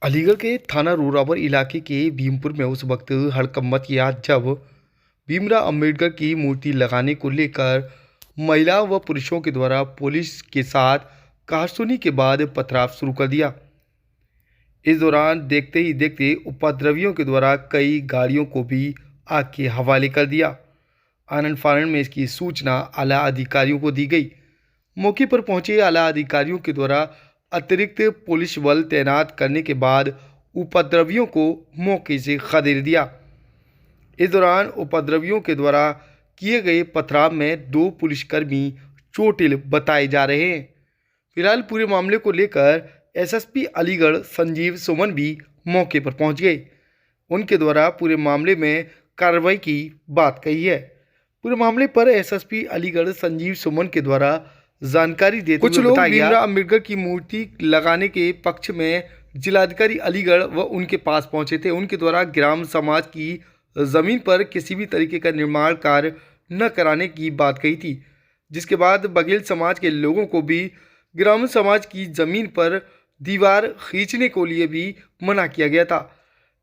अलीगढ़ के थाना रोरावर इलाके के भीमपुर में उस वक्त हड़कंप किया जब भीमराव अंबेडकर की मूर्ति लगाने को लेकर महिलाओं व पुरुषों के द्वारा पुलिस के साथ कहासुनी के बाद पथराव शुरू कर दिया। इस दौरान देखते ही देखते उपद्रवियों के द्वारा कई गाड़ियों को भी आग के हवाले कर दिया। आनन फानन में इसकी सूचना आला अधिकारियों को दी गई। मौके पर पहुंचे आला अधिकारियों के द्वारा अतिरिक्त पुलिस बल तैनात करने के बाद उपद्रवियों को मौके से खदेड़ दिया। इस दौरान उपद्रवियों के द्वारा किए गए पथराव में 2 पुलिसकर्मी चोटिल बताए जा रहे हैं। फिलहाल पूरे मामले को लेकर एसएसपी अलीगढ़ संजीव सुमन भी मौके पर पहुंच गए। उनके द्वारा पूरे मामले में कार्रवाई की बात कही है। पूरे मामले पर एसएसपी अलीगढ़ संजीव सुमन के द्वारा जानकारी देते हुए बताया गया, भीमराव अंबेडकर की मूर्ति लगाने के पक्ष में जिलाधिकारी अलीगढ़ व उनके पास पहुंचे थे। उनके द्वारा ग्राम समाज की जमीन पर किसी भी तरीके का निर्माण कार्य न कराने की बात कही थी, जिसके बाद बघेल समाज के लोगों को भी ग्राम समाज की जमीन पर दीवार खींचने को लिए भी मना किया गया था।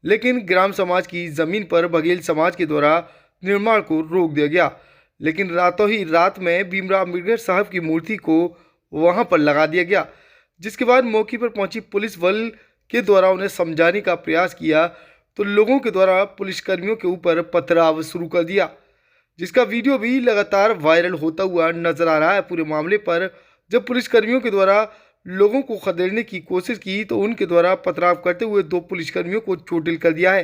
लेकिन ग्राम समाज की जमीन पर बघेल समाज के द्वारा निर्माण को रोक दिया गया। लेकिन रातों ही रात में भीमराव अंबेडकर साहब की मूर्ति को वहां पर लगा दिया गया, जिसके बाद मौके पर पहुंची पुलिस बल के द्वारा उन्हें समझाने का प्रयास किया तो लोगों के द्वारा पुलिसकर्मियों के ऊपर पथराव शुरू कर दिया, जिसका वीडियो भी लगातार वायरल होता हुआ नजर आ रहा है। पूरे मामले पर जब पुलिसकर्मियों के द्वारा लोगों को खदेड़ने की कोशिश की तो उनके द्वारा पथराव करते हुए 2 पुलिसकर्मियों को चोटिल कर दिया है।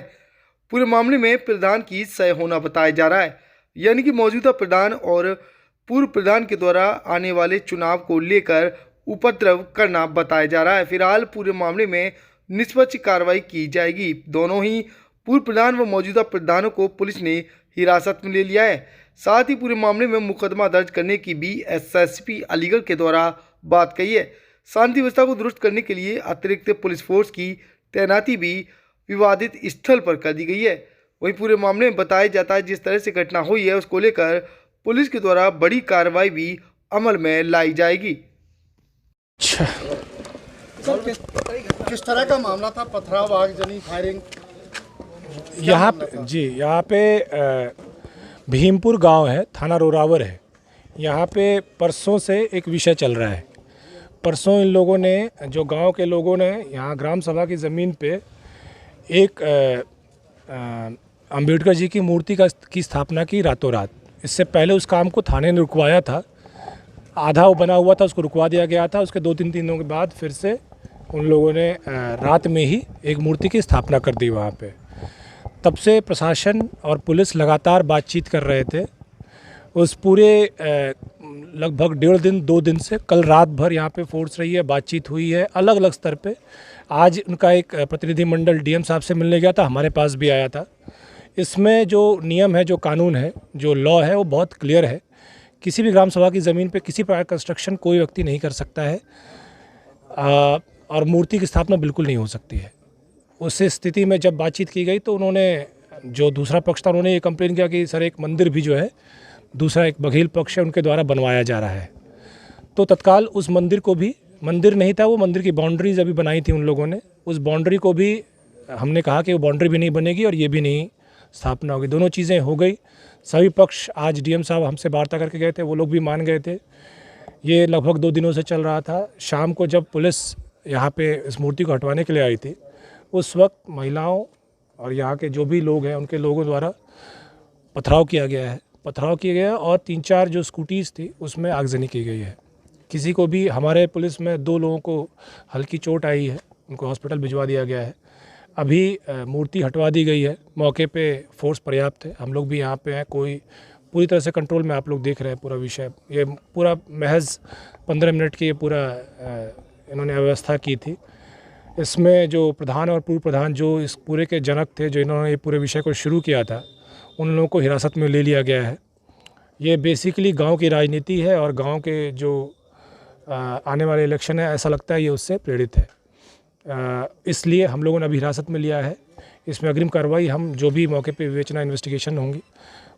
पूरे मामले में प्रधान की सह होना बताया जा रहा है, यानी कि मौजूदा प्रधान और पूर्व प्रधान के द्वारा आने वाले चुनाव को लेकर उपद्रव करना बताया जा रहा है। फिलहाल पूरे मामले में निष्पक्ष कार्रवाई की जाएगी। दोनों ही पूर्व प्रधान व मौजूदा प्रधानों को पुलिस ने हिरासत में ले लिया है। साथ ही पूरे मामले में मुकदमा दर्ज करने की भी एसएसपी अलीगढ़ के द्वारा बात कही है। शांति व्यवस्था को दुरुस्त करने के लिए अतिरिक्त पुलिस फोर्स की तैनाती भी विवादित स्थल पर कर दी गई है। वहीं पूरे मामले में बताया जाता है जिस तरह से घटना हुई है उसको लेकर पुलिस के द्वारा बड़ी कार्रवाई भी अमल में लाई जाएगी। किस तरह का मामला था? पथराव, आगजनी, फायरिंग? यहाँ पे भीमपुर गांव है, थाना रोरावर है। यहाँ पे परसों से एक विषय चल रहा है। परसों इन लोगों ने, जो गांव के लोगों ने यहाँ ग्राम सभा की ज़मीन पे एक अंबेडकर जी की मूर्ति की स्थापना की रातों रात। इससे पहले उस काम को थाने ने रुकवाया था, आधा वो बना हुआ था, उसको रुकवा दिया गया था। उसके 2-3 दिनों के बाद फिर से उन लोगों ने रात में ही एक मूर्ति की स्थापना कर दी वहाँ पे। तब से प्रशासन और पुलिस लगातार बातचीत कर रहे थे। उस पूरे लगभग 1.5 दिन 2 दिन से कल रात भर यहाँ पे फोर्स रही है, बातचीत हुई है अलग अलग स्तर पे। आज उनका एक प्रतिनिधिमंडल डीएम साहब से मिलने गया था, हमारे पास भी आया था। इसमें जो नियम है, जो कानून है, जो लॉ है, वो बहुत क्लियर है। किसी भी ग्राम सभा की ज़मीन पे किसी प्रकार कंस्ट्रक्शन कोई व्यक्ति नहीं कर सकता है और मूर्ति की स्थापना बिल्कुल नहीं हो सकती है। उस स्थिति में जब बातचीत की गई तो उन्होंने, जो दूसरा पक्ष था, उन्होंने ये कंप्लेन किया कि सर एक मंदिर भी जो है, दूसरा एक बघेल पक्ष है, उनके द्वारा बनवाया जा रहा है। तो तत्काल उस मंदिर को भी, मंदिर नहीं था वो, मंदिर की बाउंड्रीज अभी बनाई थी उन लोगों ने, उस बाउंड्री को भी हमने कहा कि वो बाउंड्री भी नहीं बनेगी और ये भी नहीं स्थापना होगी। दोनों चीज़ें हो गई। सभी पक्ष, आज डीएम साहब हमसे वार्ता करके गए थे, वो लोग भी मान गए थे। ये लगभग 2 दिनों से चल रहा था। शाम को जब पुलिस यहाँ पे इस मूर्ति को हटवाने के लिए आई थी, उस वक्त महिलाओं और यहाँ के जो भी लोग हैं उनके लोगों द्वारा पथराव किया गया और 3-4 जो स्कूटीज़ थी उसमें आगजनी की गई है। किसी को भी, हमारे पुलिस में 2 लोगों को हल्की चोट आई है, उनको हॉस्पिटल भिजवा दिया गया है। अभी मूर्ति हटवा दी गई है। मौके पे फोर्स पर्याप्त है, हम लोग भी यहाँ पे हैं। कोई पूरी तरह से कंट्रोल में, आप लोग देख रहे हैं पूरा विषय। ये पूरा महज 15 मिनट की ये पूरा इन्होंने व्यवस्था की थी। इसमें जो प्रधान और पूर्व प्रधान, जो इस पूरे के जनक थे, जो इन्होंने ये पूरे विषय को शुरू किया था, उन लोगों को हिरासत में ले लिया गया है। ये बेसिकली गांव की राजनीति है और गांव के जो आने वाले इलेक्शन है, ऐसा लगता है ये उससे प्रेरित है। इसलिए हम लोगों ने अभी हिरासत में लिया है। इसमें अग्रिम कार्रवाई, हम जो भी मौके पे विवेचना, इन्वेस्टिगेशन होंगी,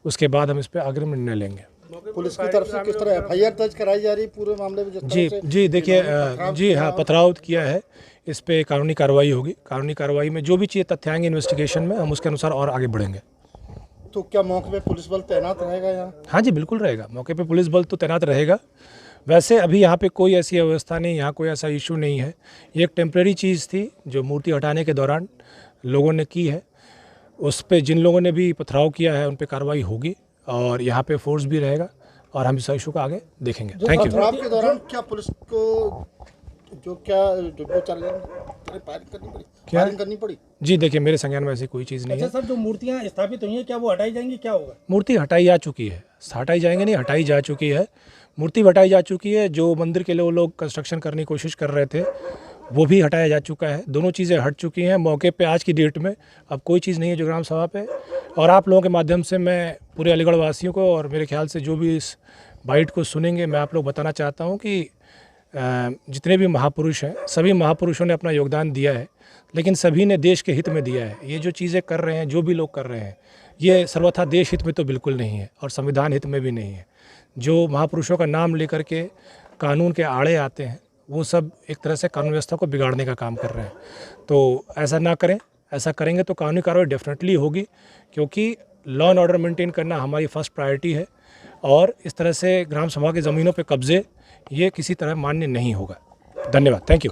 उसके बाद हम इस पर अग्रिम निर्णय लेंगे। पुलिस की तरफ से किस तरह एफआईआर दर्ज कराई जा रही पूरे मामले में? जिस तरह जी से जी देखिए पथराव जी हाँ, किया। पथराव किया है, इस पे कानूनी कार्रवाई होगी। कानूनी कार्रवाई में जो भी चीज़ तथ्य आएंगे इन्वेस्टिगेशन में, हम उसके अनुसार और आगे बढ़ेंगे। तो क्या मौके पे पुलिस बल तैनात रहेगा यहाँ? हाँ जी, बिल्कुल रहेगा, मौके पे पुलिस बल तो तैनात रहेगा। वैसे अभी यहाँ पे कोई ऐसी व्यवस्था नहीं, यहाँ कोई ऐसा इशू नहीं है। ये एक टेम्परेरी चीज़ थी जो मूर्ति हटाने के दौरान लोगों ने की है। उस पे जिन लोगों ने भी पथराव किया है उन पे कार्रवाई होगी और यहाँ पे फोर्स भी रहेगा और हम इस इशू को आगे देखेंगे। Thank you. पथराव के दौरान क्या पुलिस को जो फायरिंग करनी पड़ी? जी देखिए, मेरे संज्ञान में ऐसी कोई चीज़ नहीं है। अच्छा सर, जो मूर्तियां स्थापित हुई हैं क्या वो हटाई जाएंगी, क्या होगा? मूर्ति हटाई जा चुकी है, हटाई जाएंगे नहीं, हटाई जा चुकी है। मूर्ति हटाई जा चुकी है। जो मंदिर के लिए वो लोग कंस्ट्रक्शन करने की कोशिश कर रहे थे वो भी हटाया जा चुका है। दोनों चीज़ें हट चुकी हैं मौके पे। आज की डेट में अब कोई चीज़ नहीं है जो ग्राम सभा पे। और आप लोगों के माध्यम से मैं पूरे अलीगढ़ वासियों को और मेरे ख्याल से जो भी इस बाइट को सुनेंगे, मैं आप लोग बताना चाहता हूँ कि जितने भी महापुरुष हैं, सभी महापुरुषों ने अपना योगदान दिया है, लेकिन सभी ने देश के हित में दिया है। ये जो चीज़ें कर रहे हैं, जो भी लोग कर रहे हैं, ये सर्वथा देश हित में तो बिल्कुल नहीं है और संविधान हित में भी नहीं है। जो महापुरुषों का नाम लेकर के कानून के आड़े आते हैं, वो सब एक तरह से कानून व्यवस्था को बिगाड़ने का काम कर रहे हैं। तो ऐसा ना करें। ऐसा करेंगे तो कानूनी कार्रवाई डेफिनेटली होगी, क्योंकि लॉ एंड ऑर्डर मेंटेन करना हमारी फर्स्ट प्रायोरिटी है। और इस तरह से ग्राम सभा की ज़मीनों पे कब्जे ये किसी तरह मान्य नहीं होगा। धन्यवाद, थैंक यू।